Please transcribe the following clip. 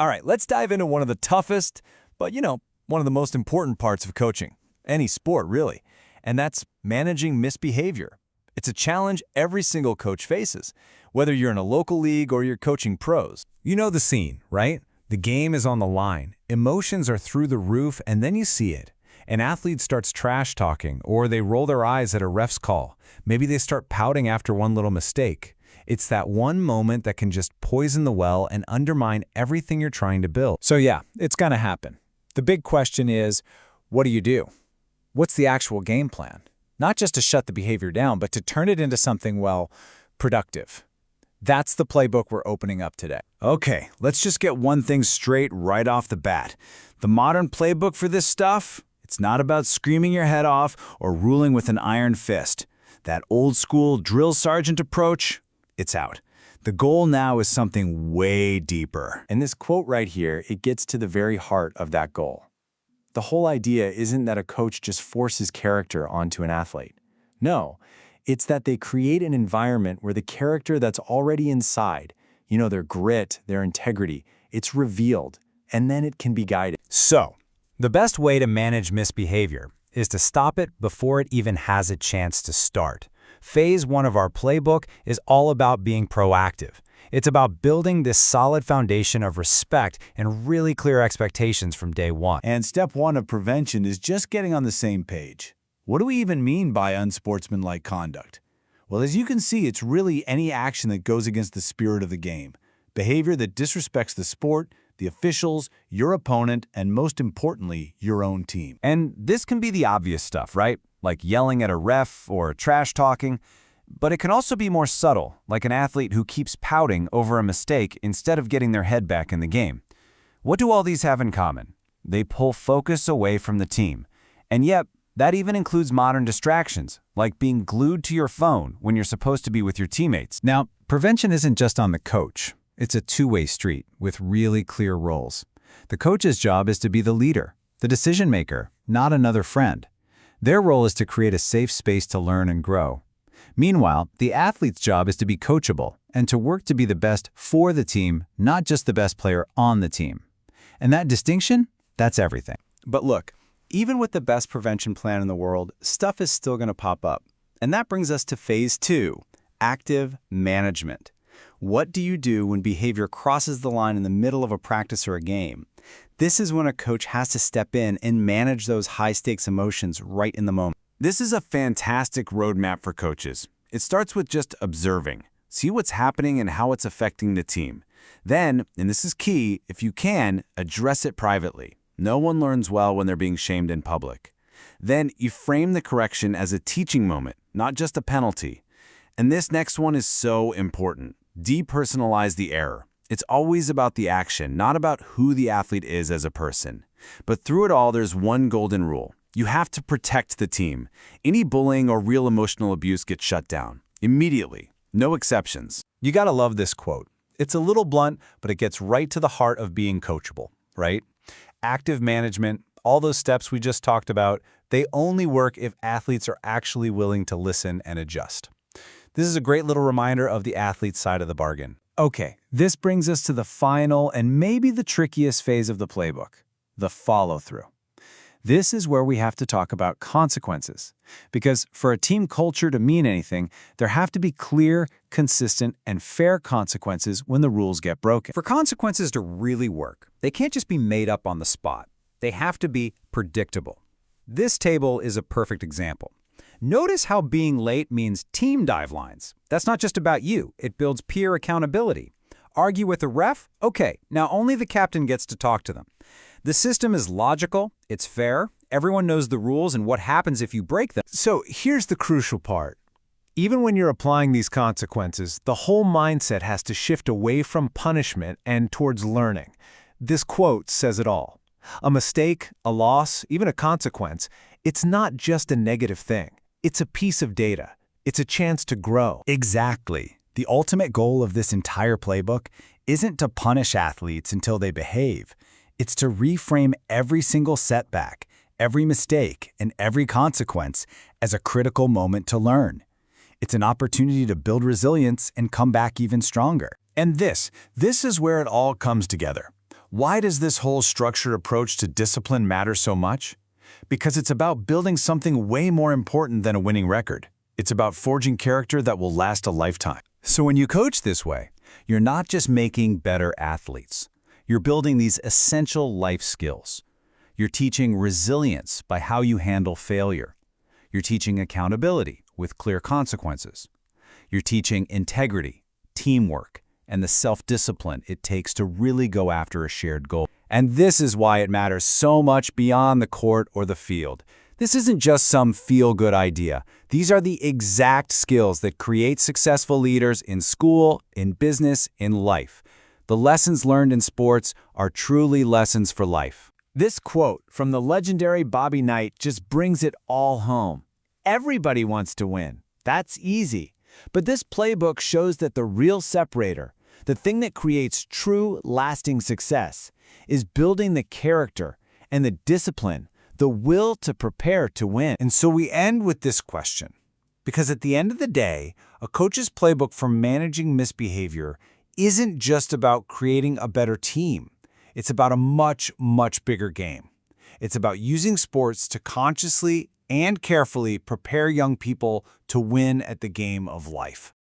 All right, let's dive into one of the toughest, but one of the most important parts of coaching. Any sport, really. And that's managing misbehavior. It's a challenge every single coach faces, whether you're in a local league or you're coaching pros. You know the scene, right? The game is on the line, emotions are through the roof, and then you see it. An athlete starts trash talking, or they roll their eyes at a ref's call. Maybe they start pouting after one little mistake. It's that one moment that can just poison the well and undermine everything you're trying to build. So yeah, it's gonna happen. The big question is, what do? What's the actual game plan? Not just to shut the behavior down, but to turn it into something, well, productive. That's the playbook we're opening up today. Okay, let's just get one thing straight right off the bat. The modern playbook for this stuff, it's not about screaming your head off or ruling with an iron fist. That old school drill sergeant approach, it's out. The goal now is something way deeper. And this quote right here, it gets to the very heart of that goal. The whole idea isn't that a coach just forces character onto an athlete. No, it's that they create an environment where the character that's already inside, their grit, their integrity, it's revealed, and then it can be guided. So, the best way to manage misbehavior is to stop it before it even has a chance to start. Phase 1 of our playbook is all about being proactive. It's about building this solid foundation of respect and really clear expectations from day one. And step 1 of prevention is just getting on the same page. What do we even mean by unsportsmanlike conduct? Well, as you can see, it's really any action that goes against the spirit of the game. Behavior that disrespects the sport, the officials, your opponent, and most importantly, your own team. And this can be the obvious stuff, right? Like yelling at a ref or trash talking. But it can also be more subtle, like an athlete who keeps pouting over a mistake instead of getting their head back in the game. What do all these have in common? They pull focus away from the team. And yet, that even includes modern distractions, like being glued to your phone when you're supposed to be with your teammates. Now, prevention isn't just on the coach. It's a two-way street with really clear roles. The coach's job is to be the leader, the decision maker, not another friend. Their role is to create a safe space to learn and grow. Meanwhile, the athlete's job is to be coachable and to work to be the best for the team, not just the best player on the team. And that distinction, that's everything. But look, even with the best prevention plan in the world, stuff is still going to pop up. And that brings us to phase 2, active management. What do you do when behavior crosses the line in the middle of a practice or a game? This is when a coach has to step in and manage those high-stakes emotions right in the moment. This is a fantastic roadmap for coaches. It starts with just observing. See what's happening and how it's affecting the team. Then, and this is key, if you can, address it privately. No one learns well when they're being shamed in public. Then you frame the correction as a teaching moment, not just a penalty. And this next one is so important. Depersonalize the error. It's always about the action, not about who the athlete is as a person. But through it all, there's one golden rule. You have to protect the team. Any bullying or real emotional abuse gets shut down. Immediately. No exceptions. You gotta love this quote. It's a little blunt, but it gets right to the heart of being coachable, right? Active management, all those steps we just talked about, they only work if athletes are actually willing to listen and adjust. This is a great little reminder of the athlete's side of the bargain. Okay, this brings us to the final and maybe the trickiest phase of the playbook, the follow-through. This is where we have to talk about consequences. Because for a team culture to mean anything, there have to be clear, consistent, and fair consequences when the rules get broken. For consequences to really work, they can't just be made up on the spot. They have to be predictable. This table is a perfect example. Notice how being late means team dive lines. That's not just about you. It builds peer accountability. Argue with the ref? Okay, now only the captain gets to talk to them. The system is logical, it's fair, everyone knows the rules and what happens if you break them. So here's the crucial part. Even when you're applying these consequences, the whole mindset has to shift away from punishment and towards learning. This quote says it all. A mistake, a loss, even a consequence, it's not just a negative thing. It's a piece of data. It's a chance to grow. Exactly. The ultimate goal of this entire playbook isn't to punish athletes until they behave. It's to reframe every single setback, every mistake, and every consequence as a critical moment to learn. It's an opportunity to build resilience and come back even stronger. And this is where it all comes together. Why does this whole structured approach to discipline matter so much? Because it's about building something way more important than a winning record. It's about forging character that will last a lifetime. So when you coach this way, you're not just making better athletes. You're building these essential life skills. You're teaching resilience by how you handle failure. You're teaching accountability with clear consequences. You're teaching integrity, teamwork, and the self-discipline it takes to really go after a shared goal. And this is why it matters so much beyond the court or the field. This isn't just some feel-good idea. These are the exact skills that create successful leaders in school, in business, in life. The lessons learned in sports are truly lessons for life. This quote from the legendary Bobby Knight just brings it all home. Everybody wants to win. That's easy. But this playbook shows that the real separator, the thing that creates true, lasting success, is building the character and the discipline, the will to prepare to win. And so we end with this question. Because at the end of the day, a coach's playbook for managing misbehavior isn't just about creating a better team. It's about a much, much bigger game. It's about using sports to consciously and carefully prepare young people to win at the game of life.